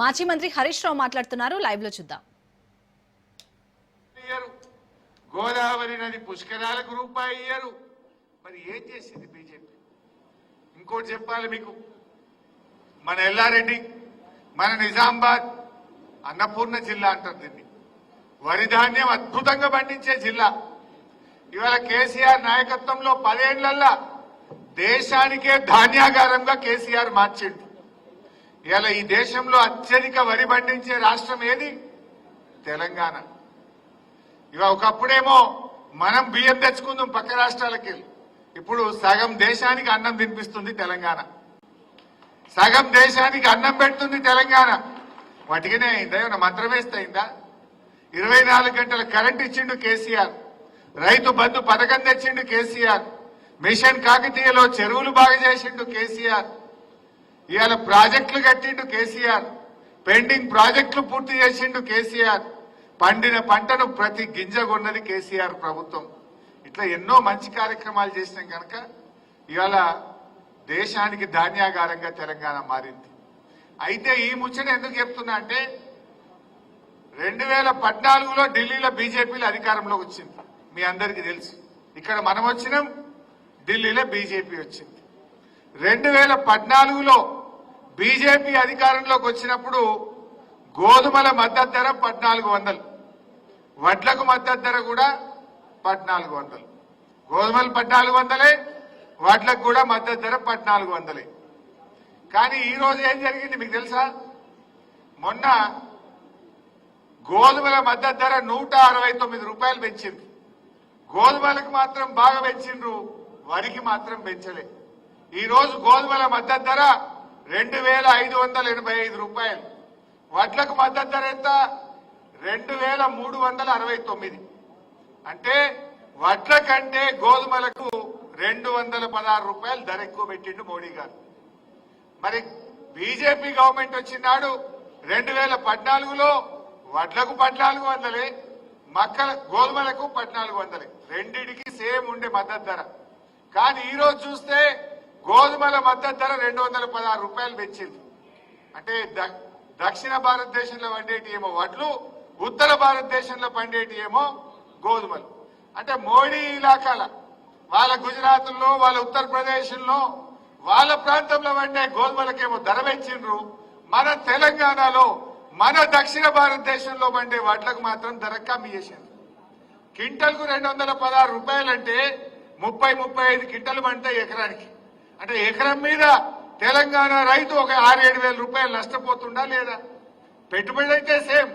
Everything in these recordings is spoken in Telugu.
మాజీ మంత్రి హరీష్ రావు మాట్లాడుతున్నారు. లైవ్ లో చూద్దాం. గోదావరి నది పుష్కరాలకు రూపాయి ఇయ్యరు. మరి ఏం చేసింది బీజేపీ? ఇంకోటి చెప్పాలి మీకు, మన ఎల్లారెడ్డి, మన నిజామాబాద్ అన్నపూర్ణ జిల్లా అంటారు దీన్ని. వరి ధాన్యం అద్భుతంగా పండించే జిల్లా. ఇవాళ కేసీఆర్ నాయకత్వంలో 10 ఏళ్లల్లా దేశానికే ధాన్యాగారంగా కేసీఆర్ మార్చిండు. ఇవాళ ఈ దేశంలో అత్యధిక వరి పండించే రాష్ట్రం ఏది? తెలంగాణ. ఇవాళ ఒకప్పుడేమో మనం బియ్యం తెచ్చుకుందాం పక్క రాష్ట్రాలకి, ఇప్పుడు సగం దేశానికి అన్నం తినిపిస్తుంది తెలంగాణ. సగం దేశానికి అన్నం పెడుతుంది తెలంగాణ. వాటికినే అయిందా? ఏమన్నా మంత్రం వేస్తే అయిందా? 24 గంటల కరెంట్ ఇచ్చిండు కేసీఆర్. రైతు బంధు పథకం తెచ్చిండు కేసీఆర్. మిషన్ కాకతీయలో చెరువులు బాగా చేసిండు కేసీఆర్. ఇవాళ ప్రాజెక్టులు కట్టిండు కేసీఆర్. పెండింగ్ ప్రాజెక్టులు పూర్తి చేసిండు కేసీఆర్. పండిన పంటను ప్రతి గింజ కొన్నది కేసీఆర్ ప్రభుత్వం. ఇట్లా ఎన్నో మంచి కార్యక్రమాలు చేసినాం కనుక ఇవాళ దేశానికి ధాన్యాగారంగా తెలంగాణ మారింది. అయితే ఈ ముచ్చట ఎందుకు చెప్తున్నా అంటే 2014లో ఢిల్లీలో బీజేపీలో అధికారంలోకి వచ్చింది. మీ అందరికీ తెలుసు. ఇక్కడ మనం వచ్చినాం, ఢిల్లీలో బీజేపీ వచ్చింది. 2014లో బీజేపీ అధికారంలోకి వచ్చినప్పుడు గోధుమల మద్దతు ధర 1400, వడ్లకు మద్దతు ధర కూడా 1400. గోధుమలు 1400, వడ్లకు కూడా మద్దతు ధర 1400. కానీ ఈ రోజు ఏం జరిగింది మీకు తెలుసా? మొన్న గోధుమల మద్దతు ధర 169 రూపాయలు పెంచింది. గోధుమలకు మాత్రం బాగా పెంచిండ్రు, వరికి మాత్రం పెంచలే. ఈ రోజు గోధుమల మద్దతు ధర 2585 రూపాయలు. వడ్లకు మద్దతు ధర ఎంత? 2369. అంటే వడ్ల కంటే గోధుమలకు 216 రూపాయలు ధర ఎక్కువ పెట్టిండు మోడీ గారు. మరి బీజేపీ గవర్నమెంట్ వచ్చినాడు 2014లో వడ్లకు 1400, గోధుమలకు 1400, రెండిటికి సేమ్ ఉండే మద్దతు ధర. కానీ ఈ రోజు చూస్తే గోధుమల మద్దతు ధర 216 రూపాయలు పెంచింది. అంటే దక్షిణ భారతదేశంలో పండేటి ఏమో వడ్లు, ఉత్తర భారతదేశంలో పండేటి ఏమో గోధుమలు. అంటే మోడీ ఇలాకాల వాళ్ళ గుజరాత్లో, వాళ్ళ ఉత్తరప్రదేశ్లో, వాళ్ళ ప్రాంతంలో పండే గోధుమలకేమో ధర పెంచిండ్రు. మన తెలంగాణలో, మన దక్షిణ భారతదేశంలో పండే వడ్లకు మాత్రం ధర కమ్మి చేసిండ్రు. క్వింటల్కు 216 రూపాయలంటే 30-35 క్వింటలు పంటాయి ఎకరానికి. అంటే ఎకరం మీద తెలంగాణ రైతు ఒక 6-7 వేల రూపాయలు నష్టపోతుండా లేదా? పెట్టుబడి అయితే సేమ్.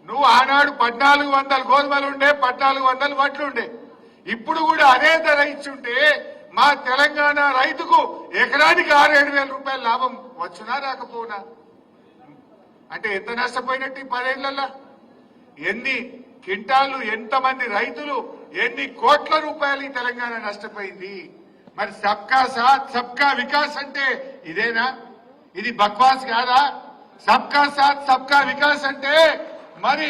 నువ్వు ఆనాడు 1400 గోధుమలు ఉండే, 1400 వడ్లు ఉండే. ఇప్పుడు కూడా అదే ధర ఇచ్చుంటే మా తెలంగాణ రైతుకు ఎకరానికి 6-7 వేల రూపాయల లాభం వచ్చునా రాకపోనా? అంటే ఎంత నష్టపోయినట్టు ఈ 10 ఏళ్లలో? ఎన్ని క్వింటాలు, ఎంతమంది రైతులు, ఎన్ని కోట్ల రూపాయలు ఈ తెలంగాణ నష్టపోయింది? మరి సబ్కా సాత్ సబ్కా వికాస్ అంటే ఇదేనా? ఇది బక్వాస్ కాదా? సబ్కా సాత్ సబ్కా వికాస్ అంటే మరి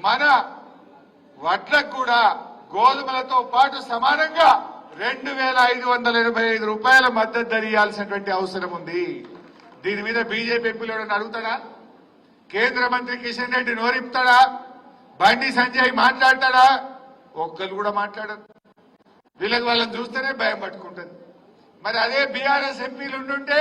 మన వడ్లకు కూడా గోధుమలతో పాటు సమానంగా 2585 రూపాయల మద్దతు ధర ఇవ్వాల్సినటువంటి అవసరం ఉంది. దీని మీద బీజేపీ ఎంపీలు అడుగుతాడా? కేంద్ర మంత్రి కిషన్ రెడ్డి నోరిపుతాడా? బండి సంజయ్ మాట్లాడతాడా? ఒక్కరు కూడా మాట్లాడరు. వీళ్ళకి వాళ్ళని చూస్తేనే భయం పట్టుకుంటుంది. మరి అదే బీఆర్ఎస్ ఎంపీలు ఉండుంటే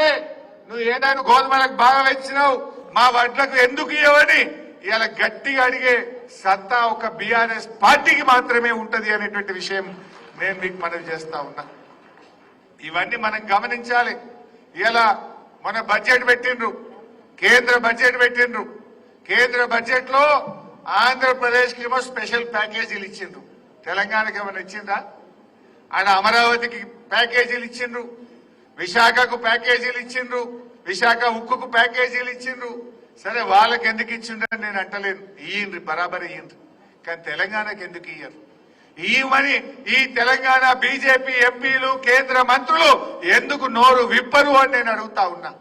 నువ్వు ఏదైనా గోధుమలకు బాగా పెంచినావు, మా వడ్లకు ఎందుకు ఇవ్వని ఇలా గట్టిగా అడిగే సత్తా ఒక బీఆర్ఎస్ పార్టీకి మాత్రమే ఉంటది అనేటువంటి విషయం నేను మీకు మనవి చేస్తా ఉన్నా. ఇవన్నీ మనం గమనించాలి. ఇలా మన బడ్జెట్ పెట్టిండ్రు, కేంద్ర బడ్జెట్ పెట్టిండ్రు. కేంద్ర బడ్జెట్ లో ఆంధ్రప్రదేశ్ కి ఏమో స్పెషల్ ప్యాకేజీలు ఇచ్చిండ్రు. తెలంగాణకి ఏమైనా ఇచ్చిండ్రా? ఆడ అమరావతికి ప్యాకేజీలు ఇచ్చిండ్రు, విశాఖకు ప్యాకేజీలు ఇచ్చిండ్రు, విశాఖ ఉక్కుకు ప్యాకేజీలు ఇచ్చిండ్రు. సరే వాళ్ళకి ఎందుకు ఇచ్చిండ్రని నేను అంటలేను, ఇయ్యండ్రి, బరాబర్ ఇయ్యండ్రి. కానీ తెలంగాణకి ఎందుకు ఇయ్యరు? ఇవ్వమని ఈ తెలంగాణ బీజేపీ ఎంపీలు, కేంద్ర మంత్రులు ఎందుకు నోరు విప్పరు అని నేను అడుగుతా ఉన్నా.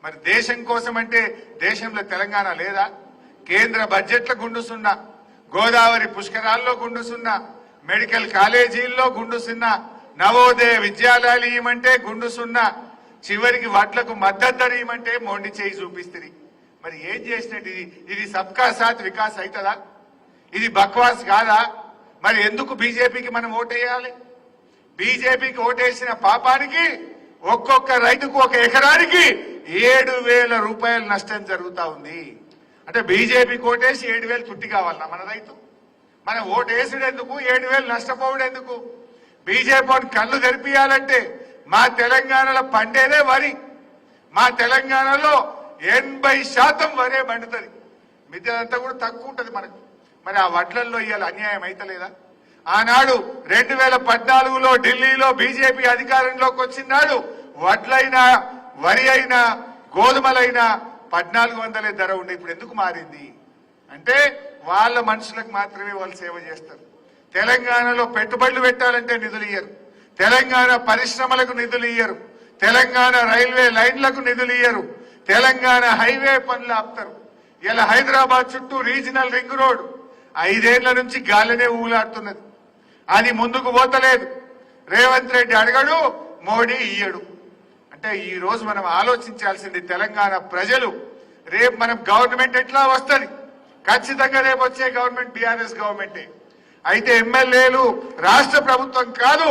మరి దేశం కోసం అంటే దేశంలో తెలంగాణ లేదా? కేంద్ర బడ్జెట్లో గుండుసున్నా, గోదావరి పుష్కరాల్లో గుండుసున్నా, మెడికల్ కాలేజీల్లో గుండుసున్నా, నవోదయ విద్యాలయాలు ఇవ్వమంటే గుండుసున్నా, చివరికి వడ్లకు మద్దతు ధర ఇవ్వమంటే మొండి చేయి చూపిస్తుంది. మరి ఏం చేసినట్టు ఇది సబ్కా సాత్ వికాస్ అవుతుందా? ఇది బక్వాస్ కాదా? మరి ఎందుకు బీజేపీకి మనం ఓటేయాలి? బీజేపీకి ఓటేసిన పాపానికి ఒక్కొక్క రైతుకు ఒక ఎకరానికి 7,000 రూపాయలు నష్టం జరుగుతా ఉంది. అంటే బీజేపీకి ఓటేసి 7,000 తుట్టి కావాలన్నా మన రైతు? మనం ఓటేసుడెందుకు, 7,000 నష్టపోవుడెందుకు? బీజేపీని కళ్ళు తెరిపియాలంటే మా తెలంగాణలో పండేదే వరి. మా తెలంగాణలో 80% వరే పండుతుంది. మిగతాదంతా కూడా తక్కువ ఉంటుంది మనకు. మరి ఆ వడ్లల్లో ఇవాళ అన్యాయం అయితలేదా? ఆనాడు 2014లో ఢిల్లీలో బీజేపీ అధికారంలోకి వచ్చినాడు వడ్లైనా వరి అయినా గోధుమలైనా 1400 ధర ఉండే. ఇప్పుడు ఎందుకు మారింది అంటే వాళ్ళ మనుషులకు మాత్రమే వాళ్ళు సేవ చేస్తారు. తెలంగాణలో పెట్టుబడులు పెట్టాలంటే నిధులు ఇయ్యరు, తెలంగాణ పరిశ్రమలకు నిధులు ఇయ్యరు, తెలంగాణ రైల్వే లైన్లకు నిధులు ఇయ్యరు, తెలంగాణ హైవే పనులు ఆపుతారు. ఇలా హైదరాబాద్ చుట్టూ రీజనల్ రింగ్ రోడ్ 5 ఏళ్ల నుంచి గాలినే ఊలాడుతున్నది. అది ముందుకు పోతలేదు. రేవంత్ రెడ్డి అడగడు, మోడీ ఇయ్యడు. అంటే ఈ రోజు మనం ఆలోచించాల్సింది తెలంగాణ ప్రజలు, రేపు మనం గవర్నమెంట్ ఎట్లా వస్తుంది? ఖచ్చితంగా రేపు వచ్చే గవర్నమెంట్ బీఆర్ఎస్ గవర్నమెంటే. అయితే ఎమ్మెల్యేలు రాష్ట్ర ప్రభుత్వం కాదు,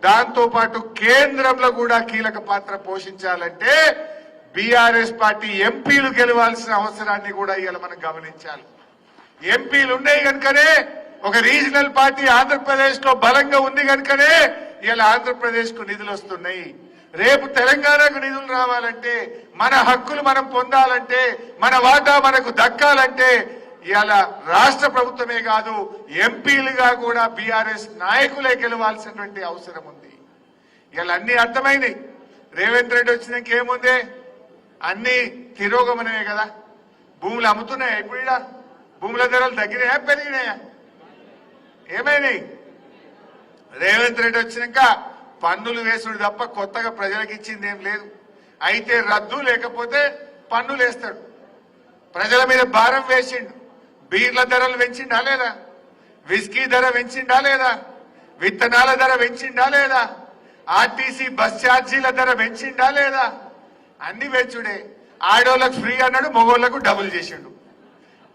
దాంతో పాటు కేంద్రంలో కూడా కీలక పాత్ర పోషించాలంటే బీఆర్ఎస్ పార్టీ ఎంపీలు గెలవాల్సిన అవసరాన్ని కూడా ఇవాళ మనం గమనించాలి. ఎంపీలు ఉన్నాయి కనుకనే ఒక రీజనల్ పార్టీ ఆంధ్రప్రదేశ్ లో బలంగా ఉంది కనుకనే ఇలా ఆంధ్రప్రదేశ్ కు నిధులు వస్తున్నాయి. రేపు తెలంగాణకు నిధులు రావాలంటే, మన హక్కులు మనం పొందాలంటే, మన వాటా మనకు దక్కాలంటే ఇలా రాష్ట్ర ప్రభుత్వమే కాదు ఎంపీలుగా కూడా బీఆర్ఎస్ నాయకులే గెలవాల్సినటువంటి అవసరం ఉంది. ఇలా అన్ని అర్థమైనవి. రేవంత్ రెడ్డి వచ్చినాక ఏముంది? అన్ని తిరోగమనమే కదా. భూములు అమ్ముతున్నాయా? ఇప్పుడు ఈడ భూముల ధరలు తగ్గినాయా పెరిగినాయా? ఏమైనాయి? రేవంత్ రెడ్డి వచ్చినాక పన్నులు వేసుడు తప్ప కొత్తగా ప్రజలకు ఇచ్చింది ఏం లేదు. అయితే రద్దు లేకపోతే పన్నులు వేస్తాడు. ప్రజల మీద భారం వేసిండు. బీర్ల ధరలు పెంచిండా లేదా? విస్కీ ధర పెంచిండా లేదా? విత్తనాల ధర పెంచిండా లేదా? ఆర్టీసీ బస్ ఛార్జీల ధర పెంచిండా లేదా? అన్ని పెంచుడే. ఆడోళ్ళకు ఫ్రీ అన్నాడు, మగోళ్లకు డబుల్ చేసిండు.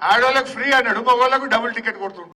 ఆడోళ్ళకు ఫ్రీ అన్నాడు, మగోళ్లకు డబుల్ టికెట్ కొడుతుండు.